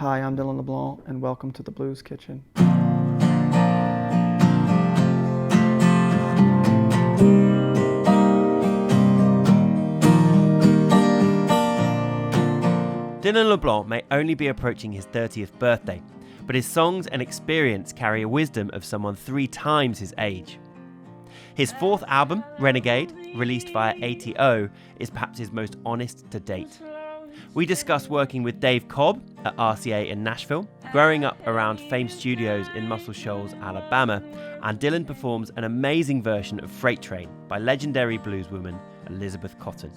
Hi, I'm Dylan LeBlanc, and welcome to the Blues Kitchen. Dylan LeBlanc may only be approaching his 30th birthday, but his songs and experience carry a wisdom of someone 3 times his age. His 4th album, Renegade, released via ATO, is perhaps his most honest to date. We discuss working with Dave Cobb at RCA in Nashville, growing up around famed studios in Muscle Shoals, Alabama, and Dylan performs an amazing version of Freight Train by legendary blueswoman Elizabeth Cotten.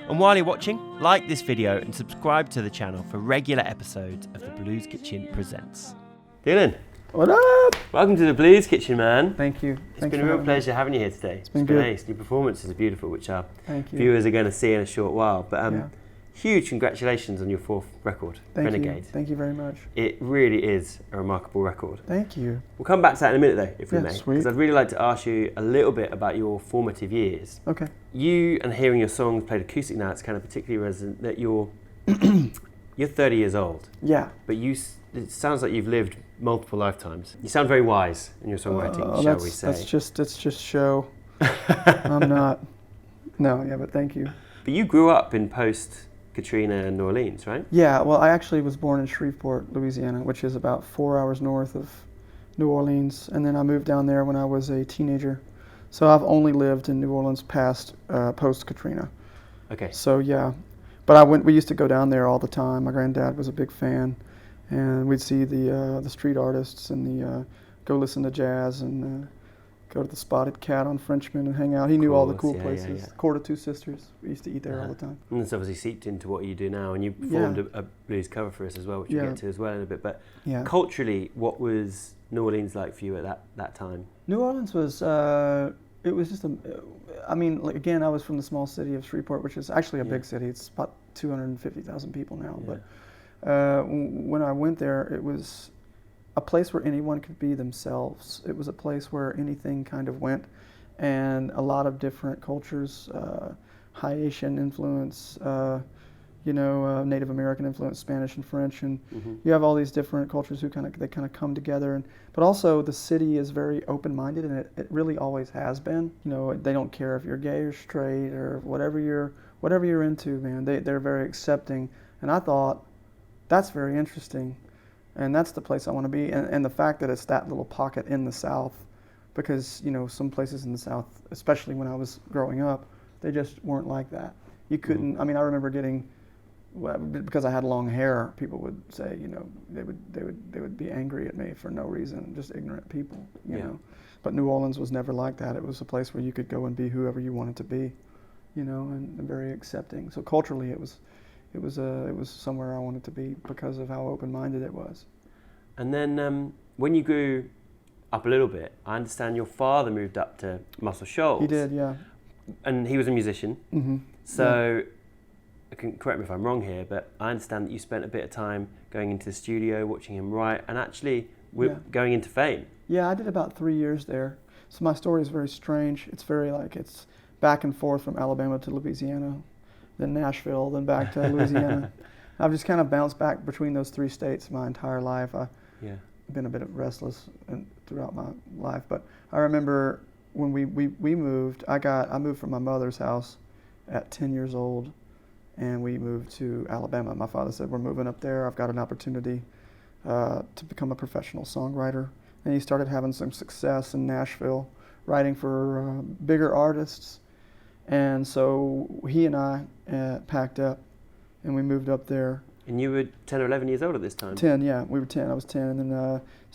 And while you're watching, like this video and subscribe to the channel for regular episodes of The Blues Kitchen Presents. Dylan. What up? Welcome to The Blues Kitchen, man. Thank you. It's been a real pleasure having you here today. It's been good. Nice. Your performances are beautiful, which our Thank you. viewers are going to see in a short while. But huge congratulations on your 4th record, Renegade. Thank you very much. It really is a remarkable record. Thank you. We'll come back to that in a minute, though, if we may. Sweet. Because I'd really like to ask you a little bit about your formative years. Okay. You and hearing your songs played acoustic now, it's kind of particularly resonant that you're 30 years old. Yeah. But it sounds like you've lived multiple lifetimes. You sound very wise in your songwriting, shall we say. That's just show. I'm not. No, yeah, but thank you. But you grew up in post-Katrina and New Orleans, right? Yeah, well, I actually was born in Shreveport, Louisiana, which is about 4 hours north of New Orleans, and then I moved down there when I was a teenager. So I've only lived in New Orleans past post-Katrina. Okay. So yeah, but we used to go down there all the time. My granddad was a big fan, and we'd see the street artists and go listen to jazz and go to the Spotted Cat on Frenchman and hang out. He knew all the cool places. Court of Two Sisters. We used to eat there all the time. And it's obviously seeped into what you do now, and you performed a blues cover for us as well, which we'll get to as well in a bit. But culturally, what was New Orleans like for you at that time? New Orleans was, it was just again, I was from the small city of Shreveport, which is actually a big city. It's about 250,000 people now. Yeah. But when I went there, it was a place where anyone could be themselves. It was a place where anything kind of went, and a lot of different cultures, Haitian influence, Native American influence, Spanish and French, and you have all these different cultures who kind of come together. But also the city is very open-minded, and it really always has been. You know, they don't care if you're gay or straight or whatever you're into, man. They're very accepting, and I thought that's very interesting. And that's the place I want to be. And the fact that it's that little pocket in the South, because, some places in the South, especially when I was growing up, they just weren't like that. You couldn't, I remember getting, because I had long hair, people would say, they would be angry at me for no reason, just ignorant people, you know. But New Orleans was never like that. It was a place where you could go and be whoever you wanted to be, and very accepting. So culturally, it was somewhere I wanted to be because of how open-minded it was. And then when you grew up a little bit, I understand your father moved up to Muscle Shoals. He did, yeah. And he was a musician. Mm-hmm. So, correct me if I'm wrong here, but I understand that you spent a bit of time going into the studio, watching him write, and actually going into fame. Yeah, I did about 3 years there. So my story is very strange. It's very it's back and forth from Alabama to Louisiana, then Nashville, then back to Louisiana. I've just kind of bounced back between those 3 states my entire life. I've been a bit restless throughout my life, but I remember when we moved, I moved from my mother's house at 10 years old, and we moved to Alabama. My father said, we're moving up there. I've got an opportunity to become a professional songwriter. And he started having some success in Nashville, writing for bigger artists. And so he and I packed up, and we moved up there. And you were 10 or 11 years old at this time? 10, yeah. We were 10. I was 10. And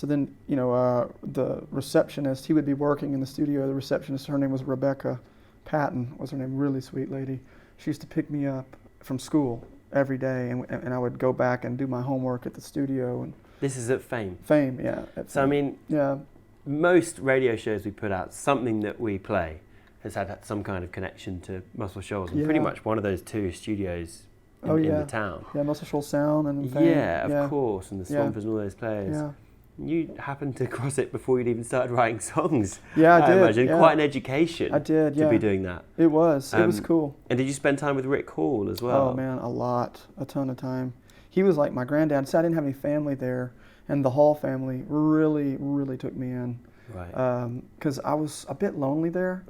then, the receptionist, he would be working in the studio. The receptionist, her name was Rebecca Patton, was her name, really sweet lady. She used to pick me up from school every day, and I would go back and do my homework at the studio. And this is at Fame? Fame, yeah. So, most radio shows we put out, something that we play has had some kind of connection to Muscle Shoals, and pretty much one of those 2 studios in the town. Yeah, Muscle Shoals Sound and Fame. Yeah, of course, and the Swampers and all those players. Yeah. You happened to cross it before you'd even started writing songs. Yeah, I did. Imagine quite an education. I did, to be doing that. It was. It was cool. And did you spend time with Rick Hall as well? Oh man, a ton of time. he was like my granddad. So I didn't have any family there, and the Hall family really, really took me in. Right. Because I was a bit lonely there,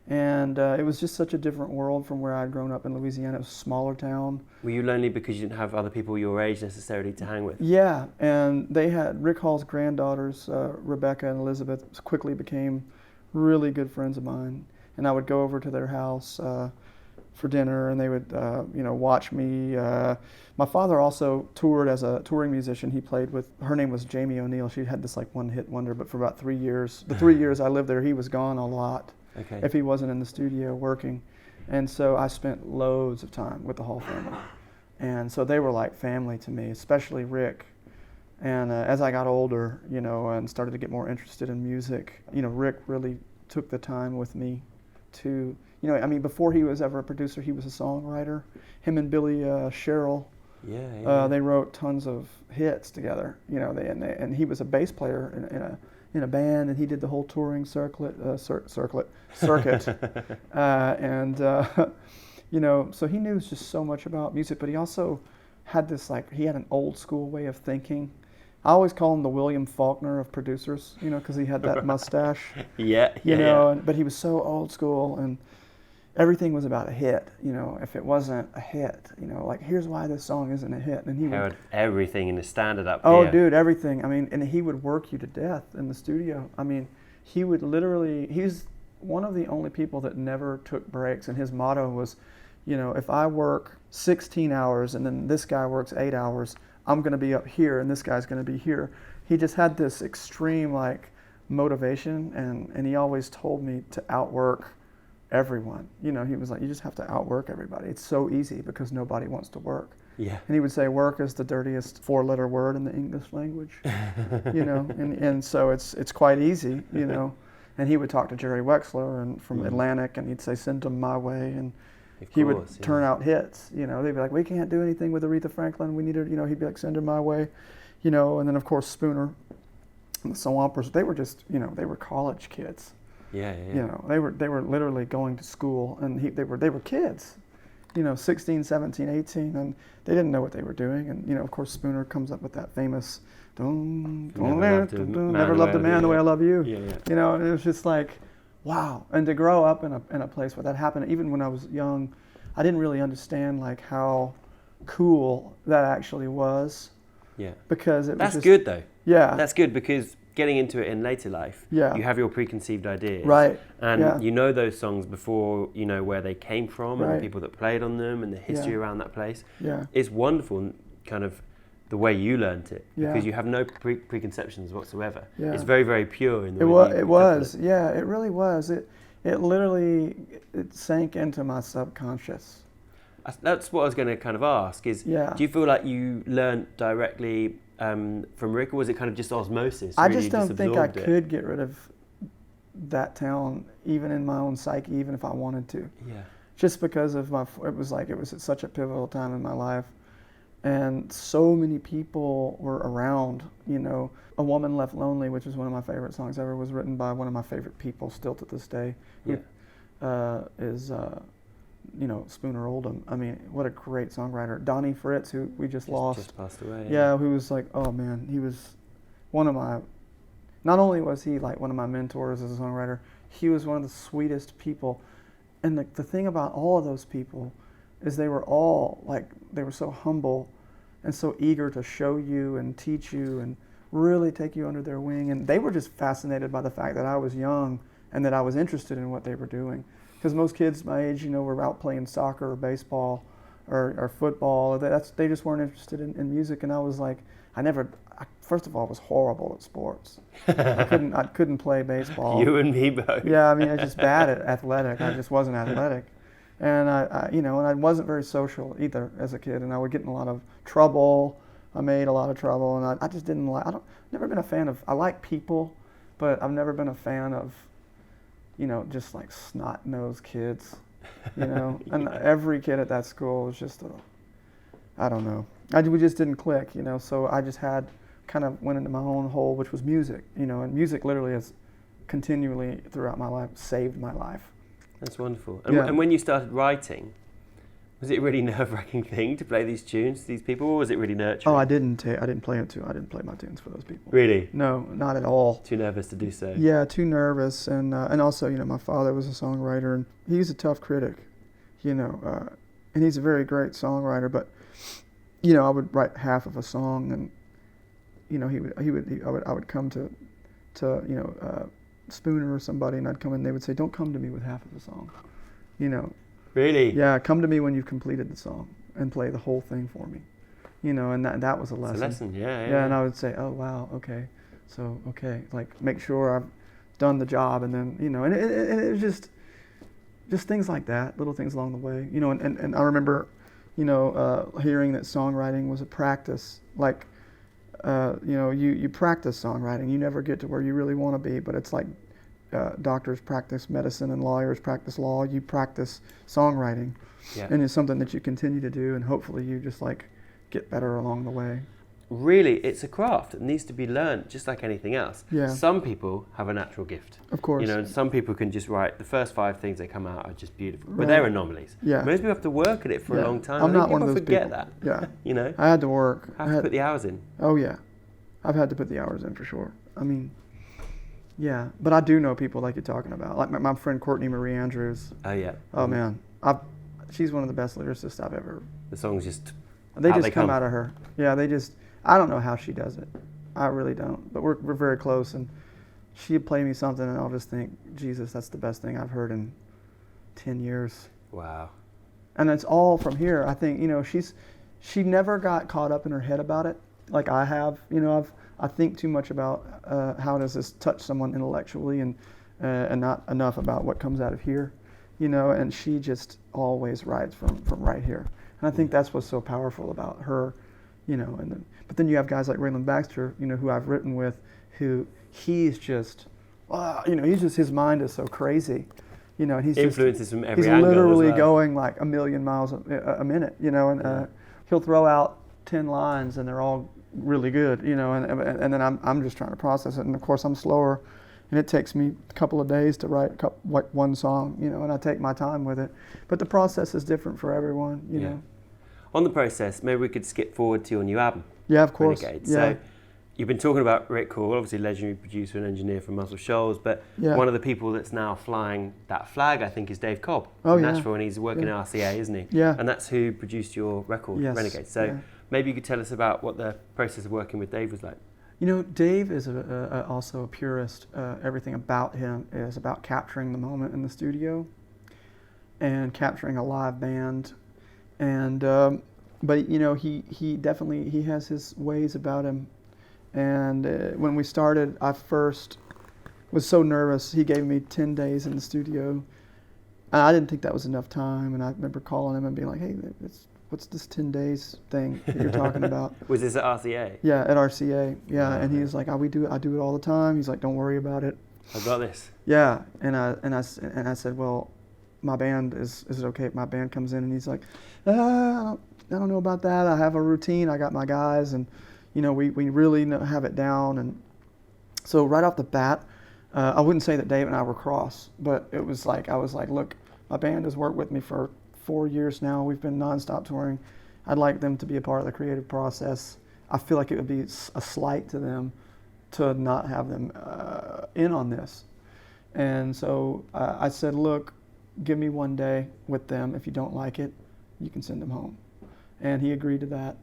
and it was just such a different world from where I'd grown up in Louisiana. It was a smaller town. Were you lonely because you didn't have other people your age necessarily to hang with? Yeah, and they had Rick Hall's granddaughters, Rebecca and Elizabeth, quickly became really good friends of mine, and I would go over to their house for dinner, and they would, watch me. My father also toured as a touring musician. He played with, her name was Jamie O'Neill. She had this like one-hit wonder, but for about 3 years, the 3 years I lived there, he was gone a lot. Okay. If he wasn't in the studio working. And so I spent loads of time with the Hall family. And so they were like family to me, especially Rick. And as I got older, and started to get more interested in music, Rick really took the time with me to, before he was ever a producer, he was a songwriter. Him and Billy Sherrill, they wrote tons of hits together, and he was a bass player in a band, and he did the whole touring circuit. So he knew just so much about music, but he also had this, he had an old school way of thinking. I always call him the William Faulkner of producers, because he had that mustache. But he was so old school, and everything was about a hit. If it wasn't a hit, here's why this song isn't a hit. And he would everything in the standard up here. Oh, here. dude, everything. And he would work you to death in the studio. He would literally, he's one of the only people that never took breaks, and his motto was, if I work 16 hours and then this guy works 8 hours, I'm going to be up here and this guy's going to be here. He just had this extreme motivation, and he always told me to outwork everyone. He was like, you just have to outwork everybody. It's so easy because nobody wants to work. Yeah. And he would say work is the dirtiest 4-letter word in the English language. And so it's quite easy, And he would talk to Jerry Wexler and from Atlantic, and he'd say, send them my way, and he would turn out hits. They'd be like, we can't do anything with Aretha Franklin. We need her. He'd be like, send her my way. And then of course Spooner and the Swampers. They were just, they were college kids. Yeah. They were literally going to school, and they were kids. 16, 17, 18, and they didn't know what they were doing. And of course Spooner comes up with that famous never loved a man the way I love you. Yeah. And it was just like, wow. And to grow up in a place where that happened, even when I was young, I didn't really understand how cool that actually was. Yeah. Because it was That's good though. Yeah. That's good, because getting into it in later life, you have your preconceived ideas. Right. And you know those songs before you know where they came from and the people that played on them and the history around that place. Yeah. It's wonderful, kind of the way you learned it, because you have no preconceptions whatsoever. Yeah. It's very, very pure in the way it was. Yeah, it really was. It literally sank into my subconscious. That's what I was going to kind of ask is, do you feel like you learned directly from Rick, or was it kind of just osmosis? I just don't think I could get rid of that town, even in my own psyche, even if I wanted to. Yeah. Just because of it was at such a pivotal time in my life. And so many people were around, A Woman Left Lonely, which is one of my favorite songs ever, was written by one of my favorite people still to this day. Is Spooner Oldham. What a great songwriter. Donnie Fritz, who we just lost. Just passed away. Yeah, who was oh man, he was one of my, not only was he one of my mentors as a songwriter, he was one of the sweetest people. And the thing about all of those people is they were all they were so humble and so eager to show you and teach you and really take you under their wing. And they were just fascinated by the fact that I was young and that I was interested in what they were doing. Because most kids my age, were out playing soccer or baseball or football. They just weren't interested in music. And I was first of all, I was horrible at sports. I couldn't play baseball. You and me both. Yeah, I was just bad at athletic. I just wasn't athletic. And and I wasn't very social either as a kid. And I would get in a lot of trouble. I made a lot of trouble, and I just didn't never been a fan of. I like people, but I've never been a fan of, just snot-nosed kids, And every kid at that school was just I don't know. We just didn't click, So I just kind of went into my own hole, which was music, And music literally has continually throughout my life saved my life. That's wonderful. And when you started writing, Was it a really nerve-wracking thing to play these tunes to these people, or was it really nurturing? Oh, I didn't play it too. I didn't play my tunes for those people. Really? No, not at all. Too nervous to do so? Yeah, too nervous, and also, my father was a songwriter, and he's a tough critic, and he's a very great songwriter. But, I would write half of a song, and, I would come to Spooner or somebody, and I'd come in, and they would say, "Don't come to me with half of the song," Really? Yeah, come to me when you've completed the song and play the whole thing for me, and that was a lesson. It's a lesson, yeah. Yeah, and I would say, "Oh wow, okay, so like make sure I've done the job," and then and it was just things like that, little things along the way, and I remember, hearing that songwriting was a practice, like, you practice songwriting, you never get to where you really want to be, but it's like. Doctors practice medicine and lawyers practice law. You practice songwriting, and it's something that you continue to do, and hopefully you just like get better along the way. Really, it's a craft. It needs to be learned just like anything else. Yeah. Some people have a natural gift. Of course. And some people can just write, the first 5 things that come out are just beautiful. Right. But they're anomalies. Yeah. Most people have to work at it for a long time. I'm not people one of those forget people. that. Yeah. I had to work. I have to put the hours in. Oh yeah. I've had to put the hours in for sure. I mean, yeah, but I do know people like you're talking about, like my friend Courtney Marie Andrews. Oh yeah. Oh man, she's one of the best lyricists I've ever. The songs just. They just come out of her. Yeah, I don't know how she does it. I really don't. But we're very close, and she'd play me something, and I'll just think, Jesus, that's the best thing I've heard in 10 years. Wow. And it's all from here. I think she never got caught up in her head about it, like I have. I think too much about how does this touch someone intellectually, and not enough about what comes out of here, And she just always writes from right here, and I think that's what's so powerful about her, But then you have guys like Raylan Baxter, who I've written with, who he's just, his mind is so crazy, and he's influences from every he's angle. literally as well. going like 1,000,000 miles a minute, and he'll throw out 10 lines, and they're all really good, and then I'm just trying to process it, and of course I'm slower, and it takes me a couple of days to write one song, and I take my time with it, but the process is different for everyone, you know. On the process, maybe we could skip forward to your new album. Yeah, of course. Renegade. Yeah. So you've been talking about Rick Hall, obviously legendary producer and engineer from Muscle Shoals, but one of the people that's now flying that flag, I think, is Dave Cobb from Nashville, and he's working at RCA, isn't he? Yeah. And that's who produced your record, Renegade. So maybe you could tell us about what the process of working with Dave was like. Dave is also a purist. Everything about him is about capturing the moment in the studio and capturing a live band. And but he definitely has his ways about him. And when we started, I first was so nervous. He gave me 10 days in the studio. And I didn't think that was enough time. And I remember calling him and being like, "Hey, what's this 10 days thing that you're talking about?" Was this at RCA? Yeah, at RCA. Yeah, Oh, and he was like, I do it all the time. He's like, "Don't worry about it." I got this. Yeah, and I said, "Well, my band is it okay if my band comes in?" And he's like, I don't know about that. I have a routine. I got my guys, and we really have it down." And so right off the bat, I wouldn't say that Dave and I were cross, but it was like, I was like, "Look, my band has worked with me for 4 years now. We've been nonstop touring. I'd like them to be a part of the creative process. I feel like it would be a slight to them to not have them in on this." And so I said, "Look, give me 1 day with them. If you don't like it, you can send them home." And he agreed to that.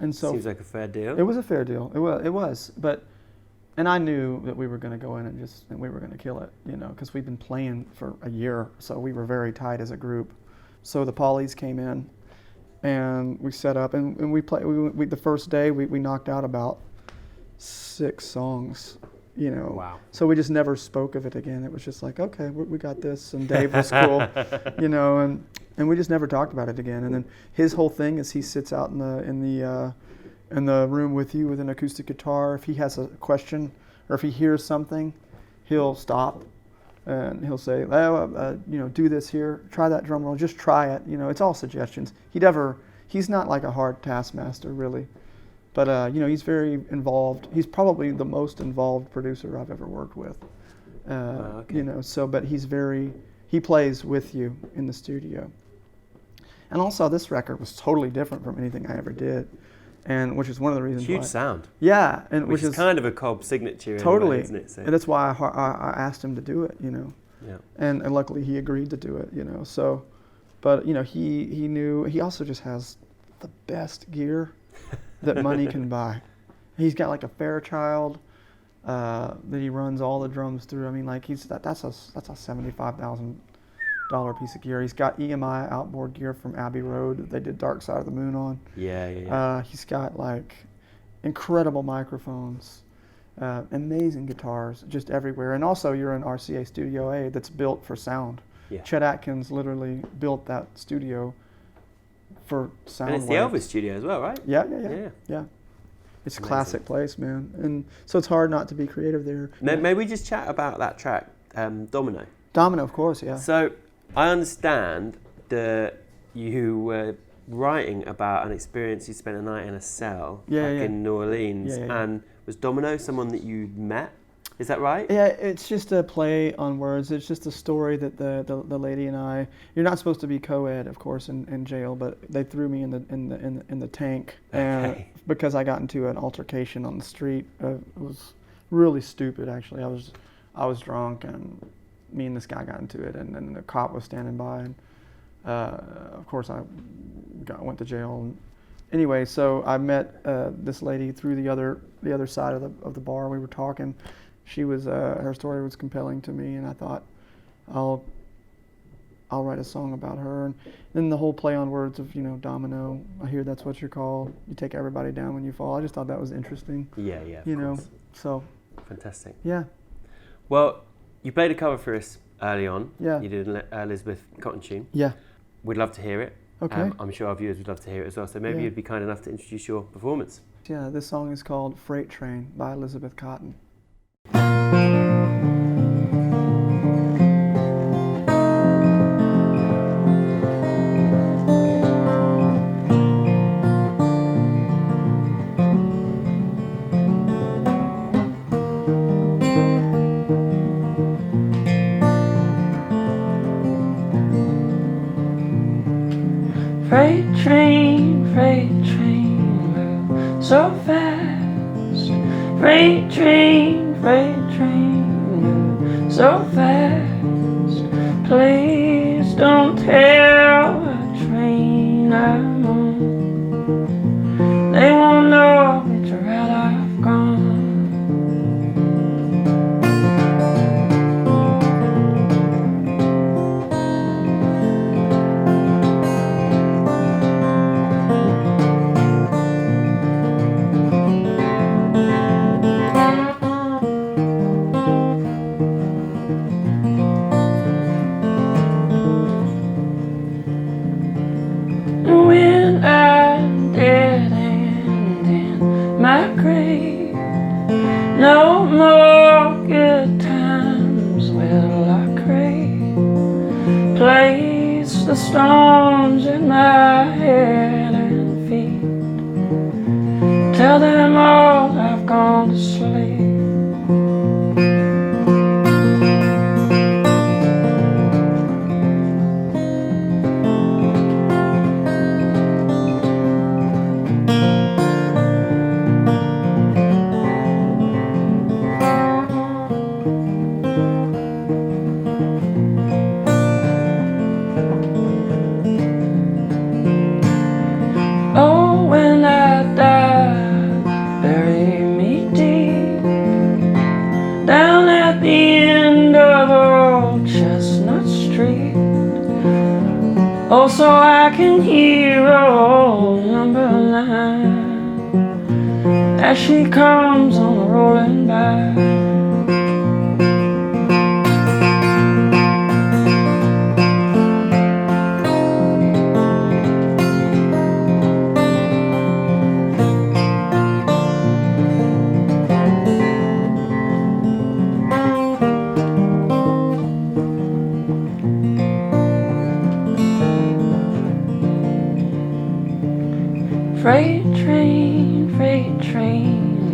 And so seems like a fair deal. It was a fair deal. It was. And I knew that we were going to go in and we were going to kill it, because we've been playing for a year, so we were very tight as a group. So the Pollies came in, and we set up, and we played. We the first day we knocked out about 6 songs, Wow. So we just never spoke of it again. It was just like, okay, we got this, and Dave was cool, and we just never talked about it again. And then his whole thing is he sits out in the room with you with an acoustic guitar. If he has a question or if he hears something, he'll stop. And he'll say, "Do this here, try that drum roll, just try it." It's all suggestions. He's not like a hard taskmaster, really. But, he's very involved. He's probably the most involved producer I've ever worked with. Okay. But he plays with you in the studio. And also, this record was totally different from anything I ever did, and which is one of the reasons. Huge sound. Yeah, and which is kind of a Cobb signature. Totally, anyway, isn't it? So. And that's why I asked him to do it. Yeah. And luckily he agreed to do it. So, but he knew. He also just has the best gear that money can buy. He's got like a Fairchild that he runs all the drums through. I mean, like that's a $75,000 piece of gear. He's got EMI outboard gear from Abbey Road that they did Dark Side of the Moon on. Yeah. He's got like incredible microphones, amazing guitars just everywhere. And also you're in RCA Studio A that's built for sound. Yeah. Chet Atkins literally built that studio for sound. And it's the Elvis studio as well, right? Yeah. It's a classic place, man. And so it's hard not to be creative there. Maybe we just chat about that track, Domino. Domino, of course, yeah. So I understand that you were writing about an experience you spent a night in a cell in New Orleans. Yeah. And was Domino someone that you met? Is that right? Yeah, it's just a play on words. It's just a story that the lady and I. You're not supposed to be co-ed, of course, in jail, but they threw me in the tank because I got into an altercation on the street. It was really stupid, actually. I was drunk, and me and this guy got into it, and then the cop was standing by, and of course I went to jail. And anyway, so I met this lady through the other side of the bar. We were talking. She was her story was compelling to me, and I thought I'll write a song about her. And then the whole play on words of Domino. I hear that's what you're called. You take everybody down when you fall. I just thought that was interesting. Yeah. Of course. So. Fantastic. Yeah. Well, you played a cover for us early on. Yeah. You did an Elizabeth Cotten tune. Yeah. We'd love to hear it. Okay. I'm sure our viewers would love to hear it as well. So maybe you'd be kind enough to introduce your performance. Yeah. This song is called "Freight Train" by Elizabeth Cotten. Freight train, move so fast. Freight train, move so fast. Please don't tell the train I'm on. They won't know which route I've gone. When I'm dead and in my grave, no more good times will I crave. Place the stones in my head and feet. Tell them all I've gone to sleep. Oh, when I die, bury me deep down at the end of Old Chestnut Street. Oh, so I can hear old number 9 as she comes on rolling by. Freight train,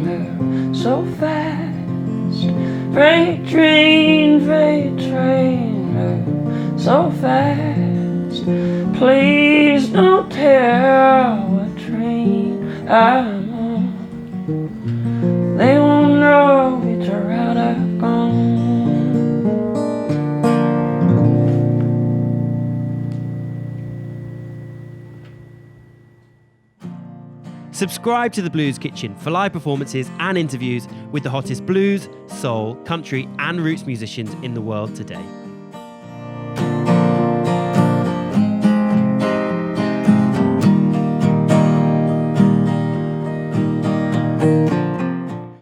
move so fast. Freight train, move so fast. Please don't tell what train I'm on. They won't know which route I've gone. Subscribe to The Blues Kitchen for live performances and interviews with the hottest blues, soul, country and roots musicians in the world today.